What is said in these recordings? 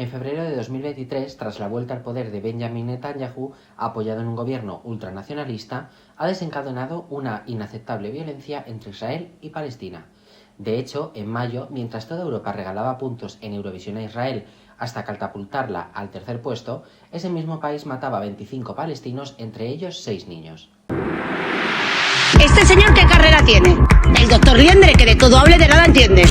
En febrero de 2023, tras la vuelta al poder de Benjamin Netanyahu, apoyado en un gobierno ultranacionalista, ha desencadenado una inaceptable violencia entre Israel y Palestina. De hecho, en mayo, mientras toda Europa regalaba puntos en Eurovisión a Israel hasta catapultarla al tercer puesto, ese mismo país mataba a 25 palestinos, entre ellos 6 niños. ¿Este señor qué carrera tiene? El doctor Liendre, que de todo hable de nada entiende.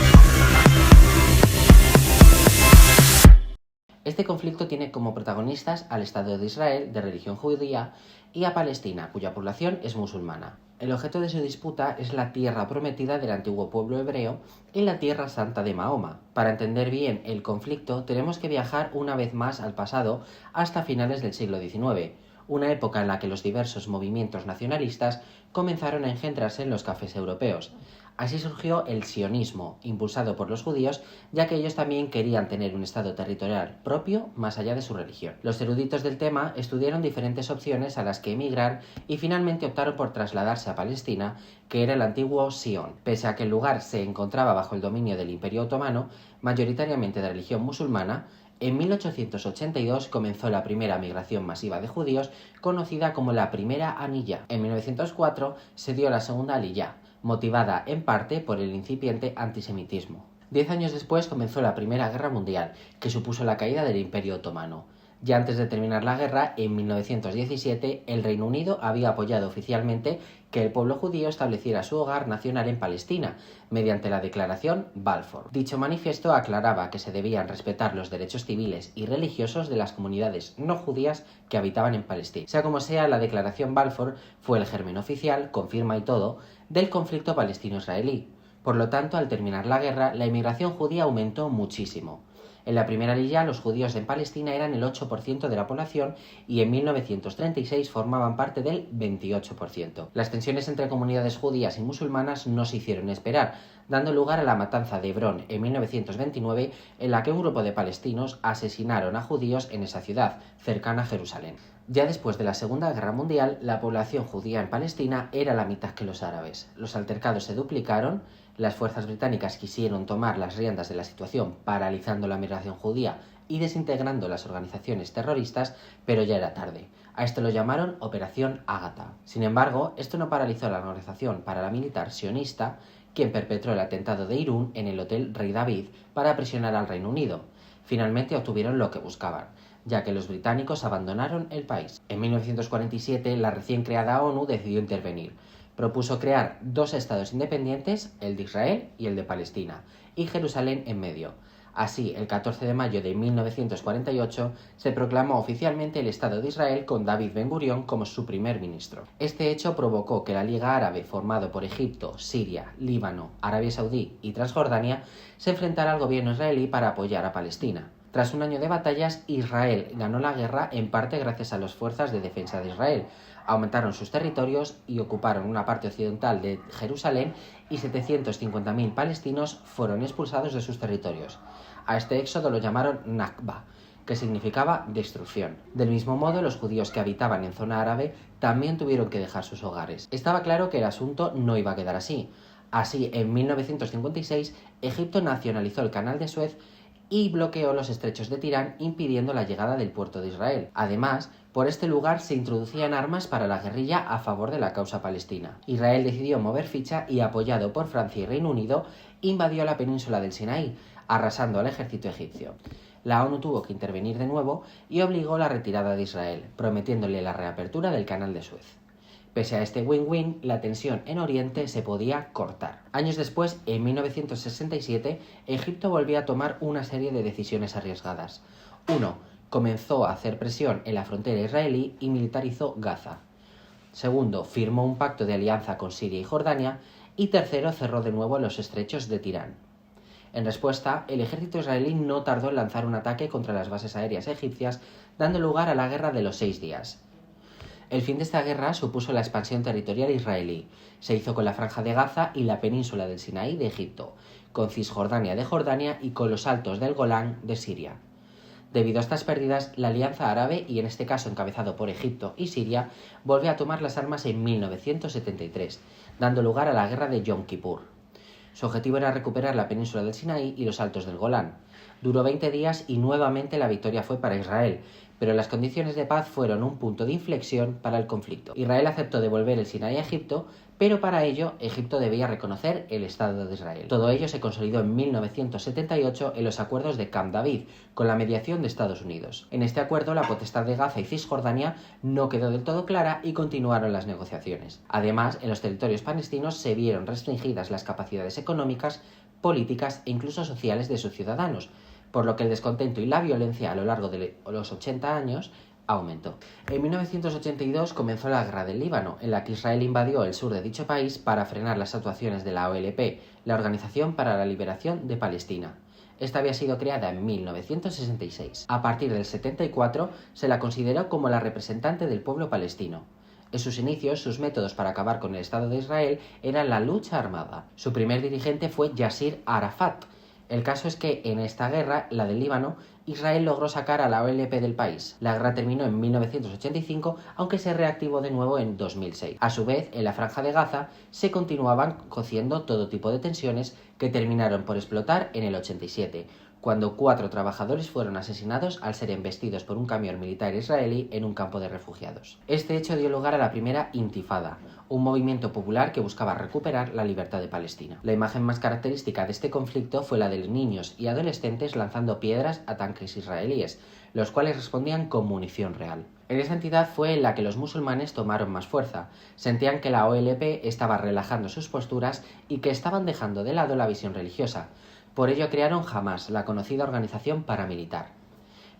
Este conflicto tiene como protagonistas al Estado de Israel, de religión judía, y a Palestina, cuya población es musulmana. El objeto de su disputa es la tierra prometida del antiguo pueblo hebreo y la tierra santa de Mahoma. Para entender bien el conflicto, tenemos que viajar una vez más al pasado hasta finales del siglo XIX, una época en la que los diversos movimientos nacionalistas comenzaron a engendrarse en los cafés europeos. Así surgió el sionismo, impulsado por los judíos, ya que ellos también querían tener un estado territorial propio más allá de su religión. Los eruditos del tema estudiaron diferentes opciones a las que emigrar y finalmente optaron por trasladarse a Palestina, que era el antiguo Sion. Pese a que el lugar se encontraba bajo el dominio del Imperio Otomano, mayoritariamente de religión musulmana, en 1882 comenzó la primera migración masiva de judíos, conocida como la Primera Anilla. En 1904 se dio la Segunda Aliyá, motivada en parte por el incipiente antisemitismo. 10 años después comenzó la Primera Guerra Mundial, que supuso la caída del Imperio Otomano. Ya antes de terminar la guerra, en 1917, el Reino Unido había apoyado oficialmente que el pueblo judío estableciera su hogar nacional en Palestina, mediante la Declaración Balfour. Dicho manifiesto aclaraba que se debían respetar los derechos civiles y religiosos de las comunidades no judías que habitaban en Palestina. Sea como sea, la Declaración Balfour fue el germen oficial, con firma y todo, del conflicto palestino-israelí. Por lo tanto, al terminar la guerra, la inmigración judía aumentó muchísimo. En la primera Aliyá, los judíos en Palestina eran el 8% de la población y en 1936 formaban parte del 28%. Las tensiones entre comunidades judías y musulmanas no se hicieron esperar, dando lugar a la matanza de Hebrón en 1929, en la que un grupo de palestinos asesinaron a judíos en esa ciudad, cercana a Jerusalén. Ya después de la Segunda Guerra Mundial, la población judía en Palestina era la mitad que los árabes. Los altercados se duplicaron, las fuerzas británicas quisieron tomar las riendas de la situación, paralizando la migración judía y desintegrando las organizaciones terroristas, pero ya era tarde. A esto lo llamaron Operación Ágata. Sin embargo, esto no paralizó la organización paramilitar sionista, quien perpetró el atentado de Irún en el Hotel Rey David para presionar al Reino Unido. Finalmente obtuvieron lo que buscaban, ya que los británicos abandonaron el país. En 1947, la recién creada ONU decidió intervenir. Propuso crear 2 estados independientes, el de Israel y el de Palestina, y Jerusalén en medio. Así, el 14 de mayo de 1948 se proclamó oficialmente el Estado de Israel con David Ben-Gurión como su primer ministro. Este hecho provocó que la Liga Árabe, formado por Egipto, Siria, Líbano, Arabia Saudí y Transjordania, se enfrentara al gobierno israelí para apoyar a Palestina. Tras un año de batallas, Israel ganó la guerra en parte gracias a las fuerzas de defensa de Israel. Aumentaron sus territorios y ocuparon una parte occidental de Jerusalén y 750.000 palestinos fueron expulsados de sus territorios. A este éxodo lo llamaron Nakba, que significaba destrucción. Del mismo modo, los judíos que habitaban en zona árabe también tuvieron que dejar sus hogares. Estaba claro que el asunto no iba a quedar así. Así, en 1956, Egipto nacionalizó el Canal de Suez y bloqueó los estrechos de Tirán, impidiendo la llegada del puerto de Israel. Además, por este lugar se introducían armas para la guerrilla a favor de la causa palestina. Israel decidió mover ficha y, apoyado por Francia y Reino Unido, invadió la península del Sinaí, arrasando al ejército egipcio. La ONU tuvo que intervenir de nuevo y obligó la retirada de Israel, prometiéndole la reapertura del Canal de Suez. Pese a este win-win, la tensión en Oriente se podía cortar. Años después, en 1967, Egipto volvió a tomar una serie de decisiones arriesgadas. 1. Comenzó a hacer presión en la frontera israelí y militarizó Gaza. 2. Firmó un pacto de alianza con Siria y Jordania. Y 3. Cerró de nuevo los estrechos de Tirán. En respuesta, el ejército israelí no tardó en lanzar un ataque contra las bases aéreas egipcias, dando lugar a la Guerra de los 6 días. El fin de esta guerra supuso la expansión territorial israelí. Se hizo con la Franja de Gaza y la península del Sinaí de Egipto, con Cisjordania de Jordania y con los altos del Golán de Siria. Debido a estas pérdidas, la Alianza Árabe, y en este caso encabezado por Egipto y Siria, volvió a tomar las armas en 1973, dando lugar a la Guerra de Yom Kippur. Su objetivo era recuperar la península del Sinaí y los altos del Golán. Duró 20 días y nuevamente la victoria fue para Israel, pero las condiciones de paz fueron un punto de inflexión para el conflicto. Israel aceptó devolver el Sinaí a Egipto, pero para ello Egipto debía reconocer el Estado de Israel. Todo ello se consolidó en 1978 en los acuerdos de Camp David, con la mediación de Estados Unidos. En este acuerdo, la potestad de Gaza y Cisjordania no quedó del todo clara y continuaron las negociaciones. Además, en los territorios palestinos se vieron restringidas las capacidades económicas, políticas e incluso sociales de sus ciudadanos, por lo que el descontento y la violencia a lo largo de los 80 años aumentó. En 1982 comenzó la Guerra del Líbano, en la que Israel invadió el sur de dicho país para frenar las actuaciones de la OLP, la Organización para la Liberación de Palestina. Esta había sido creada en 1966. A partir del 74 se la consideró como la representante del pueblo palestino. En sus inicios, sus métodos para acabar con el Estado de Israel eran la lucha armada. Su primer dirigente fue Yasir Arafat. El caso es que en esta guerra, la del Líbano, Israel logró sacar a la OLP del país. La guerra terminó en 1985, aunque se reactivó de nuevo en 2006. A su vez, en la Franja de Gaza se continuaban cociendo todo tipo de tensiones que terminaron por explotar en el 87, cuando 4 trabajadores fueron asesinados al ser embestidos por un camión militar israelí en un campo de refugiados. Este hecho dio lugar a la primera Intifada, un movimiento popular que buscaba recuperar la libertad de Palestina. La imagen más característica de este conflicto fue la de niños y adolescentes lanzando piedras a tanques israelíes, los cuales respondían con munición real. En esta entidad fue en la que los musulmanes tomaron más fuerza. Sentían que la OLP estaba relajando sus posturas y que estaban dejando de lado la visión religiosa. Por ello crearon Hamas, la conocida organización paramilitar.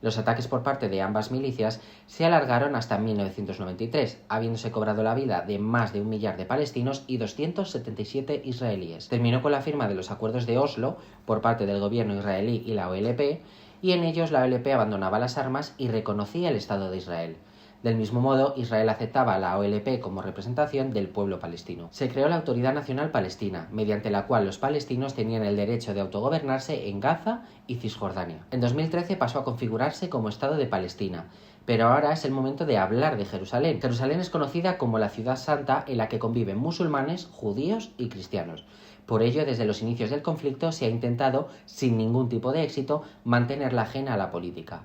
Los ataques por parte de ambas milicias se alargaron hasta 1993, habiéndose cobrado la vida de más de 1 millar de palestinos y 277 israelíes. Terminó con la firma de los acuerdos de Oslo por parte del gobierno israelí y la OLP, y en ellos la OLP abandonaba las armas y reconocía el Estado de Israel. Del mismo modo, Israel aceptaba a la OLP como representación del pueblo palestino. Se creó la Autoridad Nacional Palestina, mediante la cual los palestinos tenían el derecho de autogobernarse en Gaza y Cisjordania. En 2013 pasó a configurarse como Estado de Palestina, pero ahora es el momento de hablar de Jerusalén. Jerusalén es conocida como la ciudad santa en la que conviven musulmanes, judíos y cristianos. Por ello, desde los inicios del conflicto se ha intentado, sin ningún tipo de éxito, mantenerla ajena a la política.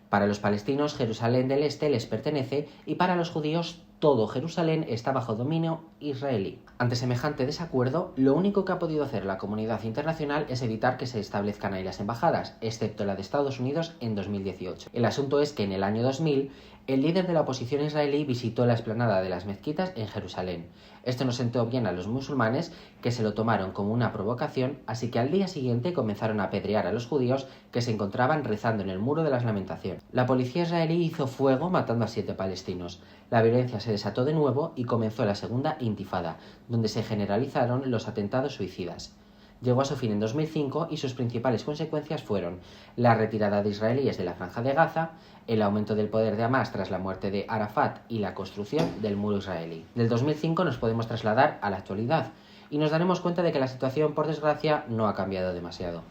Para los palestinos, Jerusalén del Este les pertenece y para los judíos todo Jerusalén está bajo dominio israelí. Ante semejante desacuerdo, lo único que ha podido hacer la comunidad internacional es evitar que se establezcan ahí las embajadas, excepto la de Estados Unidos en 2018. El asunto es que en el año 2000, el líder de la oposición israelí visitó la explanada de las mezquitas en Jerusalén. Esto no sentó bien a los musulmanes, que se lo tomaron como una provocación, así que al día siguiente comenzaron a apedrear a los judíos que se encontraban rezando en el Muro de las Lamentaciones. La policía israelí hizo fuego matando a 7 palestinos. La violencia se desató de nuevo y comenzó la segunda Intifada, donde se generalizaron los atentados suicidas. Llegó a su fin en 2005 y sus principales consecuencias fueron la retirada de israelíes de la Franja de Gaza, el aumento del poder de Hamás tras la muerte de Arafat y la construcción del muro israelí. Del 2005 nos podemos trasladar a la actualidad y nos daremos cuenta de que la situación, por desgracia, no ha cambiado demasiado.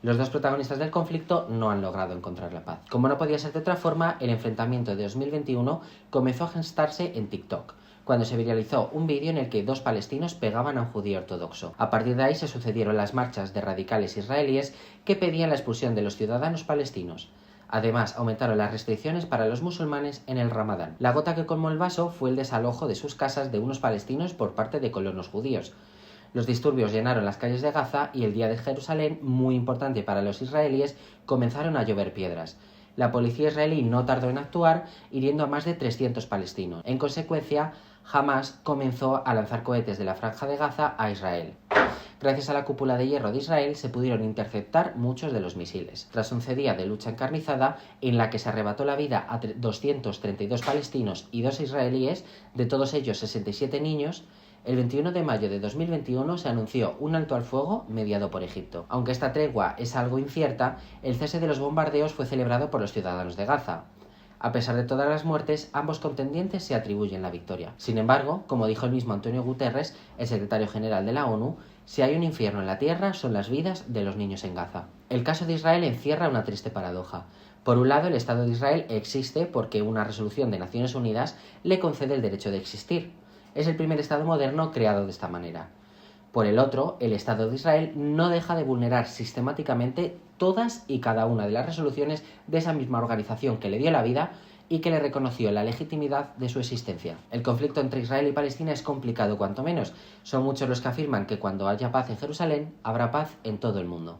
Los dos protagonistas del conflicto no han logrado encontrar la paz. Como no podía ser de otra forma, el enfrentamiento de 2021 comenzó a gestarse en TikTok, cuando se viralizó un vídeo en el que 2 palestinos pegaban a un judío ortodoxo. A partir de ahí se sucedieron las marchas de radicales israelíes que pedían la expulsión de los ciudadanos palestinos. Además, aumentaron las restricciones para los musulmanes en el Ramadán. La gota que colmó el vaso fue el desalojo de sus casas de unos palestinos por parte de colonos judíos. Los disturbios llenaron las calles de Gaza y el día de Jerusalén, muy importante para los israelíes, comenzaron a llover piedras. La policía israelí no tardó en actuar, hiriendo a más de 300 palestinos. En consecuencia, Hamás comenzó a lanzar cohetes de la Franja de Gaza a Israel. Gracias a la cúpula de hierro de Israel se pudieron interceptar muchos de los misiles. Tras 11 días de lucha encarnizada, en la que se arrebató la vida a 232 palestinos y 2 israelíes, de todos ellos 67 niños, el 21 de mayo de 2021 se anunció un alto al fuego mediado por Egipto. Aunque esta tregua es algo incierta, el cese de los bombardeos fue celebrado por los ciudadanos de Gaza. A pesar de todas las muertes, ambos contendientes se atribuyen la victoria. Sin embargo, como dijo el mismo Antonio Guterres, el secretario general de la ONU, si hay un infierno en la tierra son las vidas de los niños en Gaza. El caso de Israel encierra una triste paradoja. Por un lado, el Estado de Israel existe porque una resolución de Naciones Unidas le concede el derecho de existir. Es el primer Estado moderno creado de esta manera. Por el otro, el Estado de Israel no deja de vulnerar sistemáticamente todas y cada una de las resoluciones de esa misma organización que le dio la vida y que le reconoció la legitimidad de su existencia. El conflicto entre Israel y Palestina es complicado cuanto menos. Son muchos los que afirman que cuando haya paz en Jerusalén, habrá paz en todo el mundo.